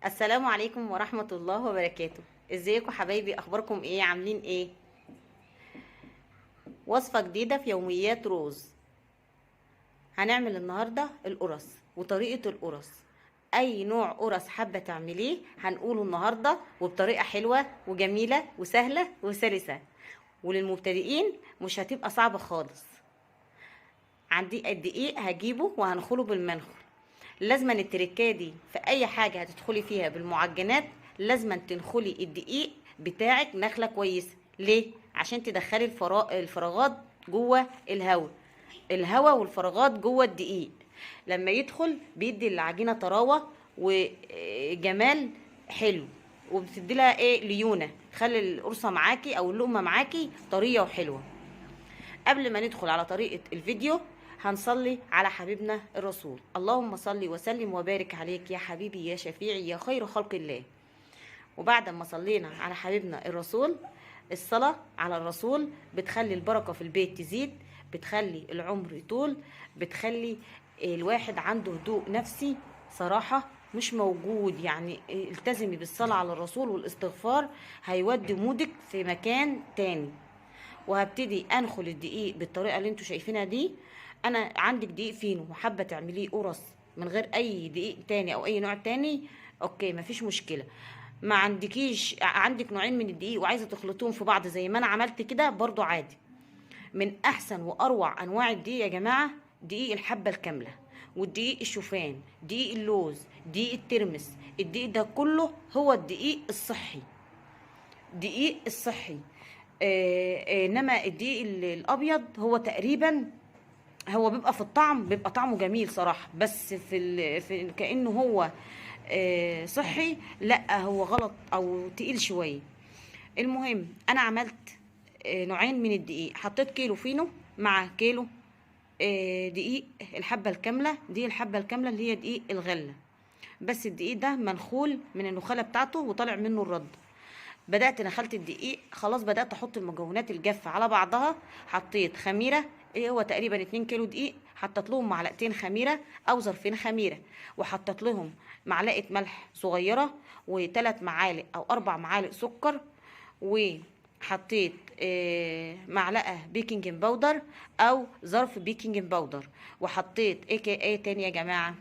السلام عليكم ورحمة الله وبركاته. ازيكم حبايبي؟ اخباركم ايه؟ عاملين ايه؟ وصفة جديدة في يوميات روز. هنعمل النهاردة القرص وطريقة القرص. اي نوع قرص حابة تعمليه هنقوله النهاردة، وبطريقة حلوة وجميلة وسهلة وسلسة، وللمبتدئين مش هتبقى صعبة خالص. عندي الدقيق هجيبه وهنخله بالمنخل. لازما التركه دي في اي حاجه هتدخلي فيها بالمعجنات لازما تنخلي الدقيق بتاعك نخله كويسه. ليه؟ عشان تدخلي الفراغات جوه الهواء والفراغات جوه الدقيق. لما يدخل بيدي العجينه طراوه وجمال حلو، وبتدي لها ليونه، خلي القرصه معاكي او اللقمه معاكي طريه وحلوه. قبل ما ندخل على طريقة الفيديو هنصلي على حبيبنا الرسول. اللهم صل وسلم وبارك عليك يا حبيبي يا شفيعي يا خير خلق الله. وبعد ما صلينا على حبيبنا الرسول، الصلاة على الرسول بتخلي البركة في البيت تزيد، بتخلي العمر يطول، بتخلي الواحد عنده هدوء نفسي صراحة مش موجود. يعني التزمي بالصلاة على الرسول والاستغفار، هيودي مودك في مكان تاني. وهبتدي انخل الدقيق بالطريقه اللي انتوا شايفينها دي. انا عندك دقيق فينو وحابه تعمليه قرص من غير اي دقيق تاني او اي نوع تاني، اوكي مفيش مشكله. ما عندكيش عندك نوعين من الدقيق وعايزه تخلطوهم في بعض زي ما انا عملت كده برضو عادي. من احسن واروع انواع الدقيق يا جماعه دقيق الحبه الكامله، والدقيق الشوفان، دقيق اللوز، دقيق الترمس. الدقيق ده كله هو الدقيق الصحي، دقيق الصحي. انما الدقيق الابيض هو تقريبا هو بيبقى في الطعم بيبقى طعمه جميل صراحه، بس في كانه هو صحي، لا هو غلط او تقيل شويه. المهم انا عملت نوعين من الدقيق. حطيت كيلو فينو مع كيلو دقيق الحبه الكامله. دي الحبه الكامله اللي هي دقيق الغله، بس الدقيق ده منخول من النخاله بتاعته وطالع منه الرد. بدأت نخلت الدقيق خلاص، بدأت احط المكونات الجافة على بعضها. حطيت خميرة، هو تقريبا 2 كيلو دقيق، حطيت لهم معلقتين خميرة او ظرفين خميرة، وحطيت لهم معلقة ملح صغيرة، و3 معالق او 4 معالق سكر، وحطيت معلقة بيكنج باودر او ظرف بيكنج باودر. وحطيت ايه تاني يا جماعة؟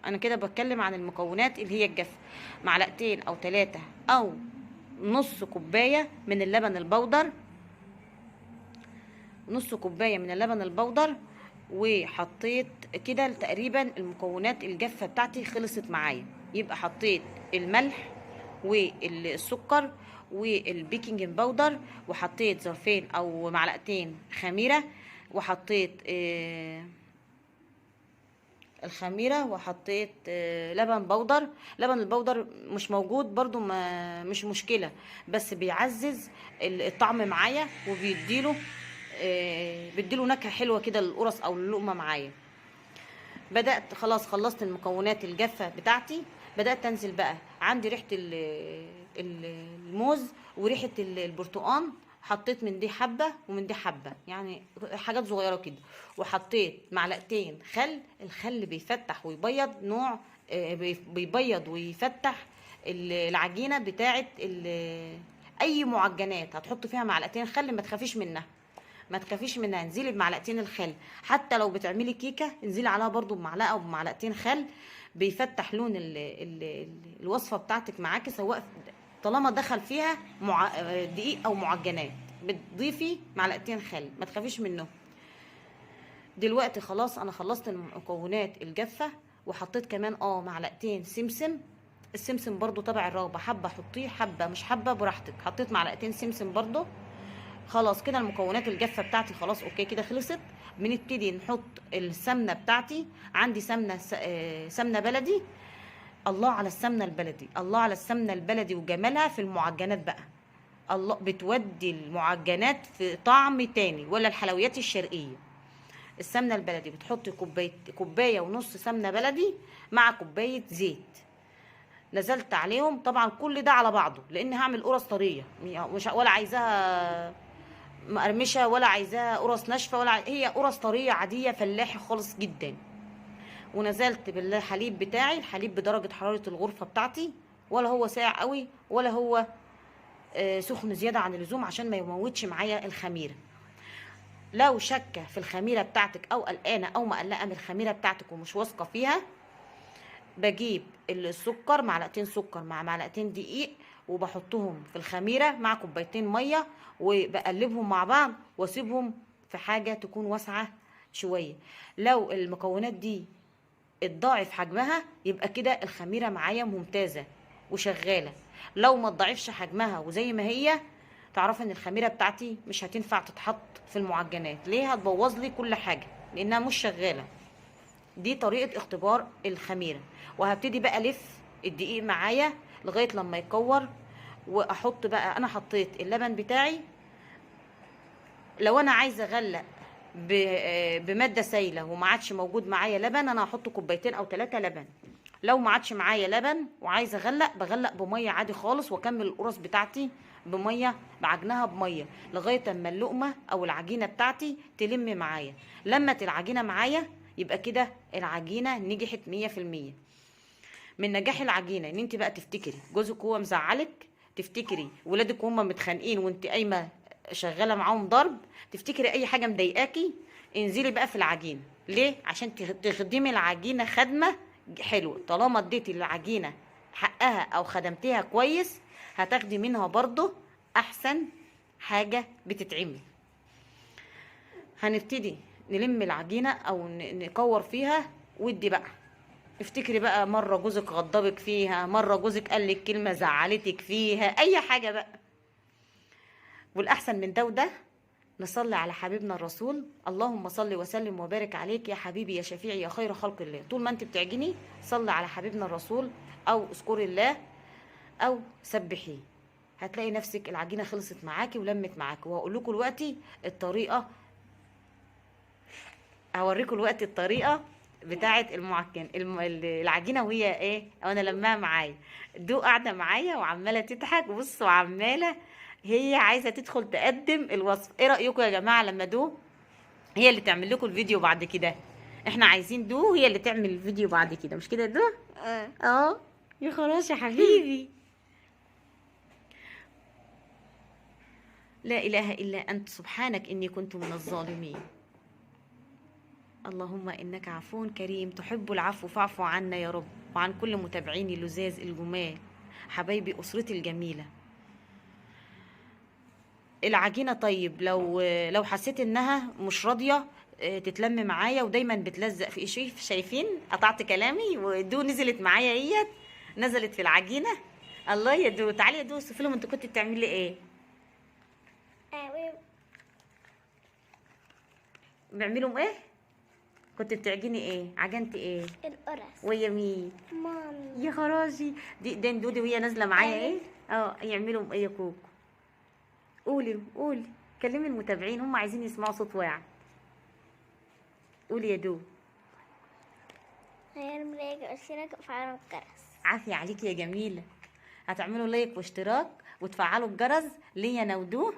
انا كده بتكلم عن المكونات اللي هي الجافه. معلقتين او 3 او نص كوبايه من اللبن البودر، نص كوبايه من اللبن البودر. وحطيت كده تقريبا المكونات الجافه بتاعتي خلصت معايا. يبقى حطيت الملح والسكر والبيكنج باودر، وحطيت ظرفين او معلقتين خميره، وحطيت الخميره، وحطيت لبن بودر. لبن البودر مش موجود برضو ما مش مشكله، بس بيعزز الطعم معايا وبيديله بيديله نكهه حلوه كده للقرص او اللقمه معايا. بدات خلاص خلصت المكونات الجافه بتاعتي. بدات انزل بقى عندي ريحه الموز وريحه البرتقال. حطيت من دي حبه ومن دي حبه، يعني حاجات صغيره كده. وحطيت معلقتين خل. الخل بيفتح ويبيض نوع بيبيض ويفتح العجينه بتاعه اي معجنات. هتحط فيها معلقتين خل، ما تخافيش منها، ما تخافيش منها. انزلي بمعلقتين الخل. حتى لو بتعملي كيكه انزلي عليها برضو بمعلقه او بمعلقتين خل، بيفتح لون الوصفه بتاعتك معاكي، سواء طالما دخل فيها دقيق او معجنات. بتضيفي معلقتين خل، ما تخافيش منه. دلوقتي خلاص انا خلصت المكونات الجافه، وحطيت كمان معلقتين سمسم. السمسم برضو تبع الرغبه، حبه حطيه حبه مش حبه براحتك. حطيت معلقتين سمسم برضو. خلاص كده المكونات الجافه بتاعتي خلاص اوكي كده خلصت. بنبتدي نحط السمنه بتاعتي. عندي سمنه بلدي. الله على السمنه البلدي، الله على السمنه البلدي وجمالها في المعجنات بقى. الله بتودي المعجنات في طعم تاني، ولا الحلويات الشرقيه. السمنه البلدي بتحطي كوبايه ونص سمنه بلدي مع كوبايه زيت. نزلت عليهم طبعا كل ده على بعضه، لان هعمل قرص طريه، مش ولا عايزاها مقرمشه ولا عايزاها قرص ناشفه، هي قرص طريه عاديه فلاحي خالص جدا. ونزلت بالحليب بتاعي، الحليب بدرجة حرارة الغرفة بتاعتي، ولا هو ساقع قوي ولا هو سخن زيادة عن اللزوم عشان ما يموتش معايا الخميرة. لو شاكة في الخميرة بتاعتك او قلقانة او مقلقة من الخميرة بتاعتك ومش واثقة فيها، بجيب السكر، معلقتين سكر مع معلقتين دقيق، وبحطهم في الخميرة مع كوبايتين مية، وبقلبهم مع بعض واسيبهم في حاجة تكون واسعة شوية. لو المكونات دي اتضاعف حجمها يبقى كده الخميرة معايا ممتازة وشغالة. لو ما اتضاعفش حجمها وزي ما هي، تعرف ان الخميرة بتاعتي مش هتنفع تتحط في المعجنات. ليه؟ هتبوظ لي كل حاجة لانها مش شغالة. دي طريقة اختبار الخميرة. وهبتدي بقى الف الدقيق معايا لغاية لما يكور، واحط بقى، انا حطيت اللبن بتاعي. لو انا عايزة اغلق بمادة سايلة وما عادش موجود معايا لبن، انا هحط كوبايتين او 3 لبن. لو ما عادش معايا لبن وعايزة اغلق، بغلق بمية عادي خالص، واكمل القرص بتاعتي بمية، بعجنها بمية لغاية اما اللقمة او العجينة بتاعتي تلم معايا. لمت العجينة معايا يبقى كده العجينة نجحت 100%. من نجاح العجينة ان انت بقى تفتكري جوزك هو مزعلك، تفتكري ولادك وهم متخانقين وانت قايمة شغالة معاهم ضرب، تفتكري اي حاجة مضايقاكي، انزلي بقى في العجينة. ليه؟ عشان تخدمي العجينة خدمة حلوة. طالما اديتي العجينة حقها او خدمتيها كويس، هتاخدي منها برضو احسن حاجة بتتعمل. هنبتدي نلم العجينة او نكور فيها. ودي بقى افتكري بقى، مرة جوزك غضبك فيها، مرة جوزك قالك كلمة زعلتك فيها، اي حاجة بقى. والاحسن من ده وده، نصلي على حبيبنا الرسول. اللهم صل وسلم وبارك عليك يا حبيبي يا شفيعي يا خير خلق الله. طول ما انت بتعجني صلي على حبيبنا الرسول، او اذكري الله، او سبحيه. هتلاقي نفسك العجينة خلصت معاكي ولمت معاكي. وهقول لكم دلوقتي الطريقة، هوريكم الوقت الطريقه بتاعه العجينه وهي ايه، او انا لماها معايا. دو قاعده معايا وعماله تضحك، بص، وعماله هي عايزه تدخل تقدم الوصف. ايه رايكم يا جماعه لما دو هي اللي تعمل لكم الفيديو بعد كده؟ احنا عايزين دو هي اللي تعمل الفيديو بعد كده، مش كده دو؟ اه يا خلاص يا حبيبي. لا اله الا انت سبحانك اني كنت من الظالمين. اللهم إنك عفو كريم تحب العفو فاعف عنا يا رب، وعن كل متابعيني اللزاز الجمال، حبايبي أسرتي الجميلة. العجينة طيب لو حسيت إنها مش راضية تتلم معايا ودايما بتلزق في شايفين قطعت كلامي ودو نزلت معايا، هي نزلت في العجينة. الله يا دو، تعالي يا دو شوفي لهم انت كنت بتعملي ايه. بيعملوا ايه؟ كنت بتعجني ايه؟ عجنتي ايه؟ القرص. ويا مين؟ مامي. يا خراشي، دي دودي وهي نازله معايا ايه؟ يعملوا ايه يا كوكو؟ قولي كلمي المتابعين، هم عايزين يسمعوا صوت واعي. قولي يا دو. هيعمل لايك واشتراك وفعلوا الجرس. عافية عليكي يا جميلة. هتعملوا لايك واشتراك وتفعلوا الجرس ليا انا ودو.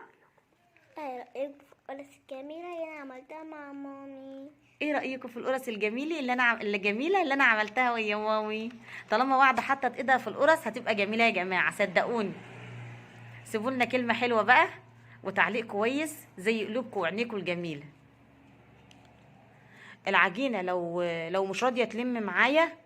ايه رأيك في القرص الجميلة اللي انا عملتها مع مامي؟ ايه رأيكم في القرص الجميلة اللي انا عملتها ويا مامي؟ طالما واحدة حطت ايدها في القرص هتبقى جميلة يا جماعة، صدقوني. سيبوا لنا كلمة حلوة بقى وتعليق كويس زي قلوبكم وعينيكم الجميلة. العجينة لو مش راضية تلم معايا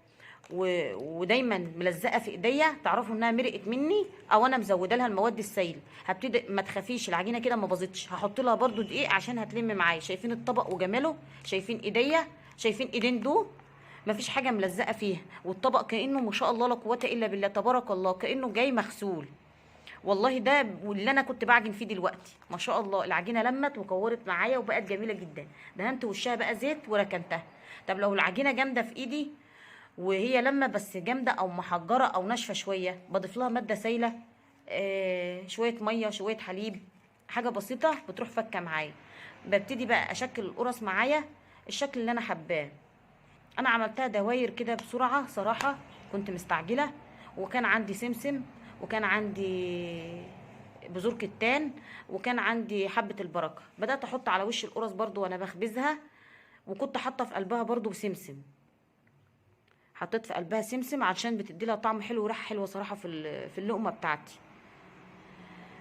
ودايما ملزقه في ايديا، تعرفوا انها مرقت مني او انا مزوده لها المواد السائله. هبتدي، ما تخافيش العجينه كده ما باظتش، هحط لها برده دقيق عشان هتلم معايا. شايفين الطبق وجماله؟ شايفين ايديا؟ شايفين ايدين دول؟ مفيش حاجه ملزقه فيها، والطبق كانه ما شاء الله لا قوه الا بالله تبارك الله، كانه جاي مغسول. والله ده واللي انا كنت بعجن فيه دلوقتي ما شاء الله العجينه لمت وكورت معايا وبقت جميله جدا. دهنت وشها بقى زيت وركنتها. طب لو العجينه جامده في ايدي وهي لما بس جامده او محجره او ناشفه شويه، بضيف لها ماده سايله، شويه ميه شويه حليب، حاجه بسيطه بتروح فكه معايا. ببتدي بقى اشكل القرص معايا الشكل اللي انا حباه. انا عملتها دواير كده بسرعه صراحه، كنت مستعجله، وكان عندي سمسم، وكان عندي بذور كتان، وكان عندي حبه البركه. بدات احط على وش القرص برضو وانا بخبزها، وكنت حاطه في قلبها برضو سمسم. حطيت في قلبها سمسم عشان بتدي لها طعم حلو وريحه حلوه صراحه في اللقمه بتاعتي.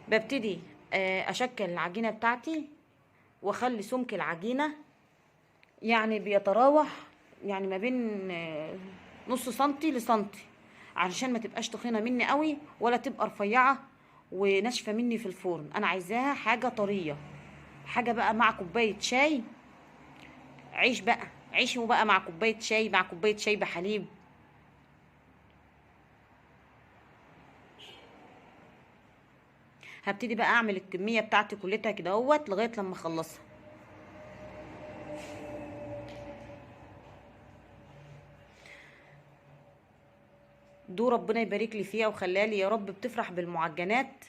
ببتدي اشكل العجينه بتاعتي واخلي سمك العجينه يعني بيتراوح يعني ما بين نص سنتي لسنتي، علشان ما تبقاش تخينه مني قوي ولا تبقى رفيعه وناشفه مني في الفرن. انا عايزاها حاجه طريه، حاجه بقى مع كوبايه شاي، عيش بقى، عيش وبقى مع كوبايه شاي، مع كوبايه شاي بحليب. هبتدي بقى اعمل الكميه بتاعتي كلتها كده اهوت لغايه لما اخلصها. دو ربنا يبارك لي فيها وخليها لي يا رب بتفرح بالمعجنات،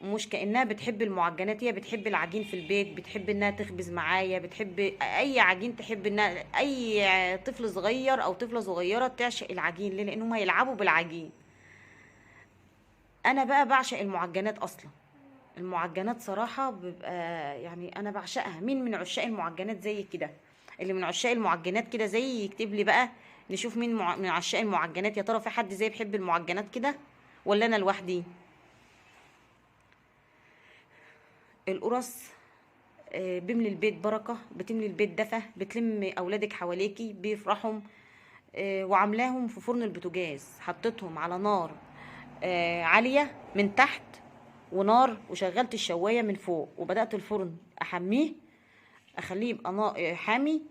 مش كأنها بتحب المعجنات، هي بتحب العجين في البيت، بتحب انها تخبز معايا، بتحب اي عجين، تحب انها اي طفل صغير او طفلة صغيرة تعشق العجين. ليه؟ لانهم هيلعبوا بالعجين. انا بقى بعشق المعجنات اصلا. المعجنات صراحة بيبقى يعني انا بعشقها. مين من عشاق المعجنات زي كده؟ اللي من عشاق المعجنات كده زي يكتب لي بقى، نشوف مين من عشاق المعجنات. يا ترى في حد زي بيحب المعجنات كده ولا انا لوحدي؟ القرص بيملي البيت بركة، بتملي البيت دفى، بتلم أولادك حواليكي بيفرحوا. وعاملاهم في فرن البوتاجاز، حطيتهم على نار عالية من تحت ونار، وشغلت الشواية من فوق، وبدأت الفرن أحميه، أخليه يبقى حامي.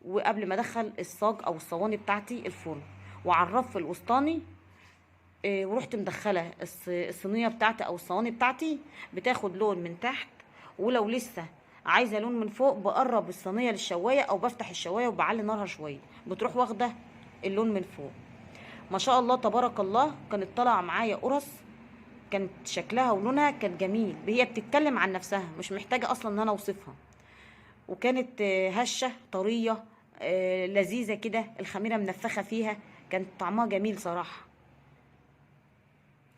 وقبل ما أدخل الصاج أو الصواني بتاعتي الفرن، وعلى الرف الوسطاني ورحت مدخله الصينيه بتاعتي او الصواني بتاعتي بتاخد لون من تحت، ولو لسه عايزه لون من فوق بقرب الصينيه للشوايه او بفتح الشوايه وبعلي نارها شويه، بتروح واخده اللون من فوق. ما شاء الله تبارك الله. كانت طالعه معايا قرص، كانت شكلها ولونها كان جميل، هي بتتكلم عن نفسها، مش محتاجه اصلا ان انا اوصفها. وكانت هشه طريه لذيذه كده، الخميره منفخه فيها، كانت طعمها جميل صراحه.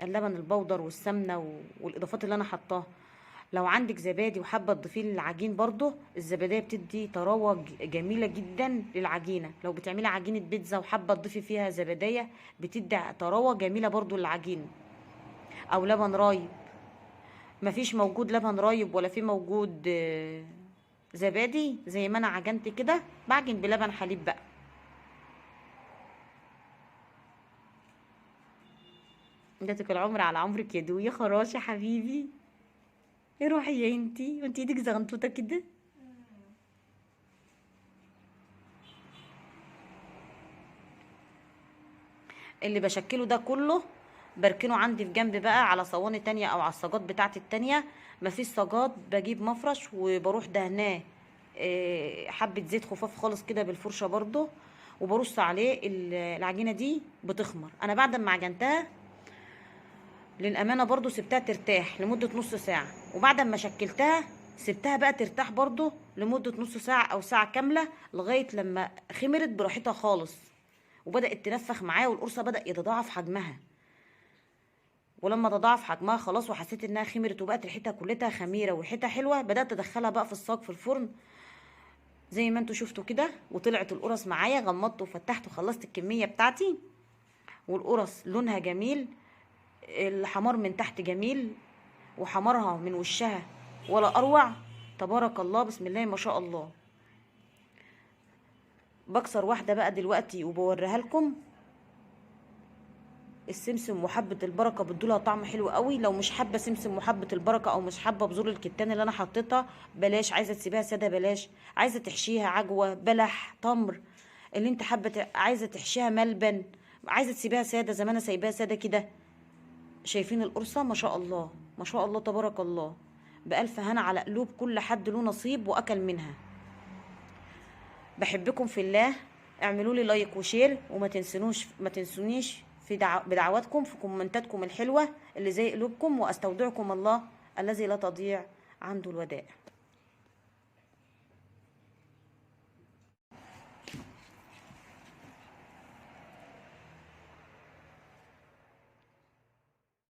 اللبن البودر والسمنه والاضافات اللي انا حطاها. لو عندك زبادي وحابه تضيفيه للعجين برضو، الزباديه بتدي طراوه جميله جدا للعجينه. لو بتعملي عجينه بيتزا وحابه تضيفي فيها زباديه بتدي طراوه جميله برضو للعجينه. او لبن رايب، مفيش موجود لبن رايب ولا في موجود زبادي، زي ما انا عجنت كده بعجن بلبن حليب بقى. اديتك العمر على عمرك يا دو، يا خراش يا حبيبي، ايه روحي يا انتي، وانتي ايدك زغنطوطه كده. اللي بشكله ده كله بركنه عندي في جنب بقى على صواني تانية او على الصاجات بتاعتي التانية. مفيش صاجات بجيب مفرش وبروح دهناه حبة زيت خفاف خالص كده بالفرشة برضو، وبرص عليه العجينة دي بتخمر. انا بعد ما عجنتها للأمانة برضو سبتها ترتاح لمدة نص ساعة، وبعد ما شكلتها سبتها بقى ترتاح برضو لمدة نص ساعة أو ساعة كاملة، لغاية لما خمرت براحتها خالص وبدأت تنفخ معايا، والقرصة بدأ يتضاعف حجمها. ولما تضاعف حجمها خلاص وحسيت انها خمرت وبقت ريحتها كلها خميرة وريحتها حلوة، بدأت ادخلها بقى في الصاج في الفرن زي ما انتوا شفتوا كده. وطلعت القرص معايا، غمضت وفتحت وخلصت الكمية بتاعتي. والقرص لونها جميل، الحمار من تحت جميل، وحمارها من وشها ولا اروع. تبارك الله، بسم الله ما شاء الله. بكسر واحده بقى دلوقتي وبوريها لكم. السمسم وحبه البركه بتدولها طعم حلو قوي. لو مش حابه سمسم وحبه البركه او مش حابه بذور الكتان اللي انا حطيتها بلاش، عايزه تسيبيها ساده بلاش، عايزه تحشيها عجوه بلح تمر اللي انت حابه، عايزه تحشيها ملبن، عايزه تسيبيها ساده زي ما انا سايباها ساده كده. شايفين القرصة؟ ما شاء الله ما شاء الله تبارك الله. بألف هنا على قلوب كل حد له نصيب وأكل منها. بحبكم في الله، اعملوا لي لايك وشير، وما تنسونيش في بدعواتكم في كومنتاتكم الحلوة اللي زي قلوبكم. وأستودعكم الله الذي لا تضيع عنده الودائع.